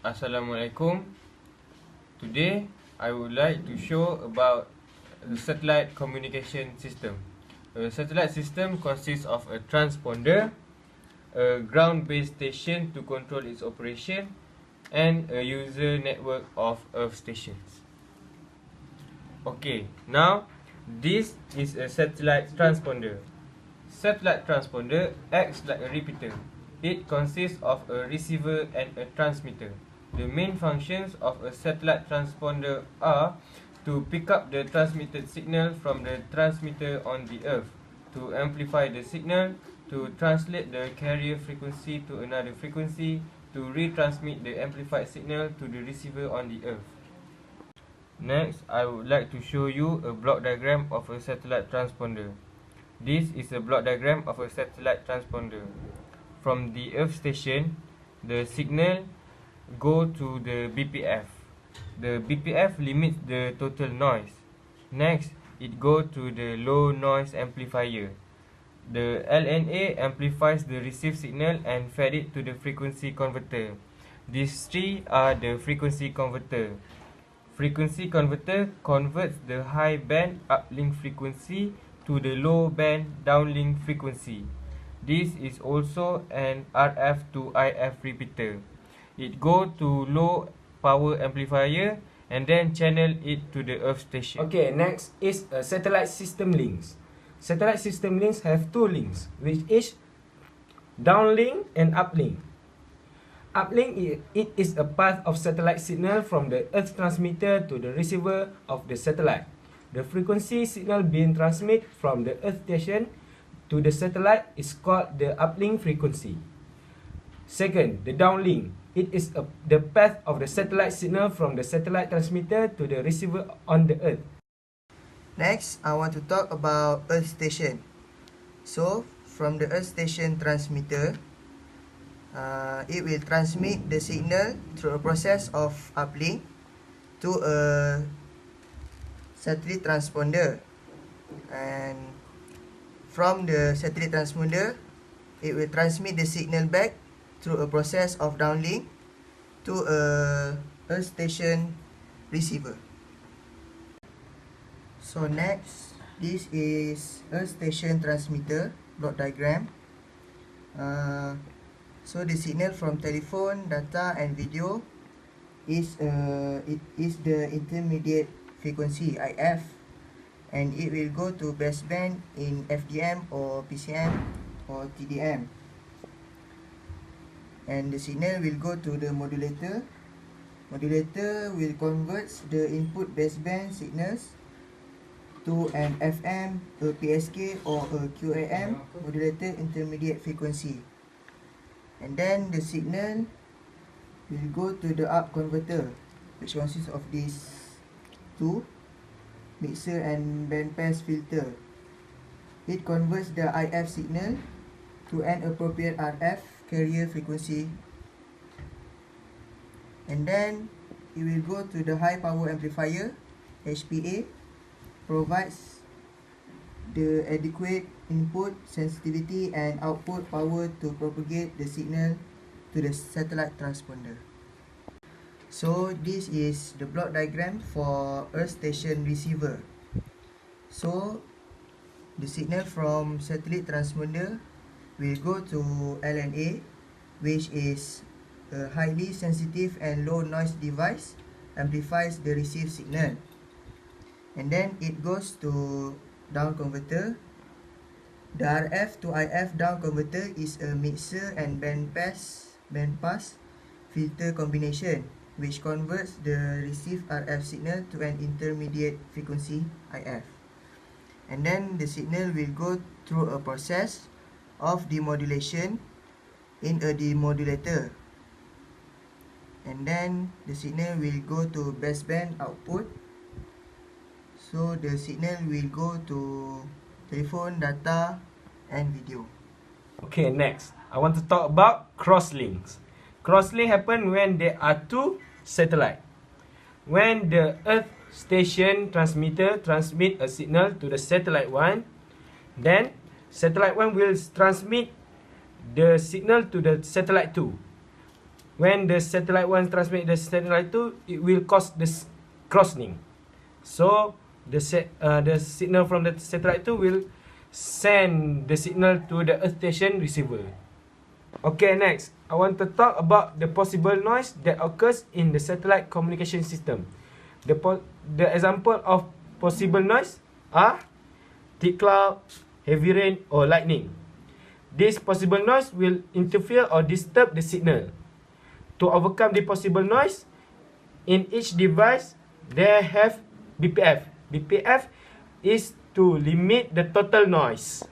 Assalamualaikum. Today I would like to show about the satellite communication system. A satellite system consists of a transponder, a ground-based station to control its operation, and a user network of earth stations. Okay, now this is a satellite transponder. Satellite transponder acts like a repeater. It consists of a receiver and a transmitter. The main functions of a satellite transponder are to pick up the transmitted signal from the transmitter on the earth, to amplify the signal, to translate the carrier frequency to another frequency, to retransmit the amplified signal to the receiver on the earth. Next, I would like to show you a block diagram of a satellite transponder. This is a block diagram of a satellite transponder. From the earth station, the signal go to the BPF. The BPF limits the total noise. Next, it go to the low noise amplifier. The LNA amplifies the received signal and fed it to the frequency converter. These three are the frequency converter. Frequency converter converts the high band uplink frequency to the low band downlink frequency. This is also an RF to IF repeater. It go to low power amplifier and then channel it to the earth station. Okay, next is a satellite system links. Satellite system links have two links, which is downlink and uplink. Uplink it is a path of satellite signal from the earth transmitter to the receiver of the satellite. The frequency signal being transmitted from the earth station to the satellite is called the uplink frequency. Second, the downlink. It is the path of the satellite signal from the satellite transmitter to the receiver on the earth. Next, I want to talk about earth station. So, from the earth station transmitter, it will transmit the signal through a process of uplink to a satellite transponder, and from the satellite transponder it will transmit the signal back through a process of downlink to a earth station receiver. So next, this is earth station transmitter block diagram. So the signal from telephone, data and video is the intermediate frequency IF, and it will go to baseband in FDM or PCM or TDM, and the signal will go to the modulator. Modulator will convert the input baseband signals to an FM, a PSK or a QAM modulator intermediate frequency, and then the signal will go to the up converter, which consists of these two, mixer and bandpass filter. It converts the IF signal to an appropriate RF carrier frequency, and then it will go to the high power amplifier HPA, provides the adequate input sensitivity and output power to propagate the signal to the satellite transponder. So this is the block diagram for earth station receiver. So the signal from satellite transponder will go to LNA, which is a highly sensitive and low noise device, amplifies the received signal, and then it goes to down converter. The RF to IF down converter is a mixer and bandpass filter combination, which converts the received RF signal to an intermediate frequency IF, and then the signal will go through a process of demodulation in a demodulator, and then the signal will go to baseband output. So the signal will go to telephone, data and video. Okay, next, I want to talk about crosslinks. Crosslink happen when there are two satellites. When the earth station transmitter transmit a signal to the satellite 1, then satellite 1 will transmit the signal to the satellite 2. when the satellite 1 transmit the satellite 2, it will cause this crossing. So the signal from the satellite 2 will send the signal to the earth station receiver. Okay, next I want to talk about the possible noise that occurs in the satellite communication system. The example of possible noise are thick cloud, heavy rain, or lightning. This possible noise will interfere or disturb the signal. To overcome the possible noise, in each device they have BPF. BPF is to limit the total noise.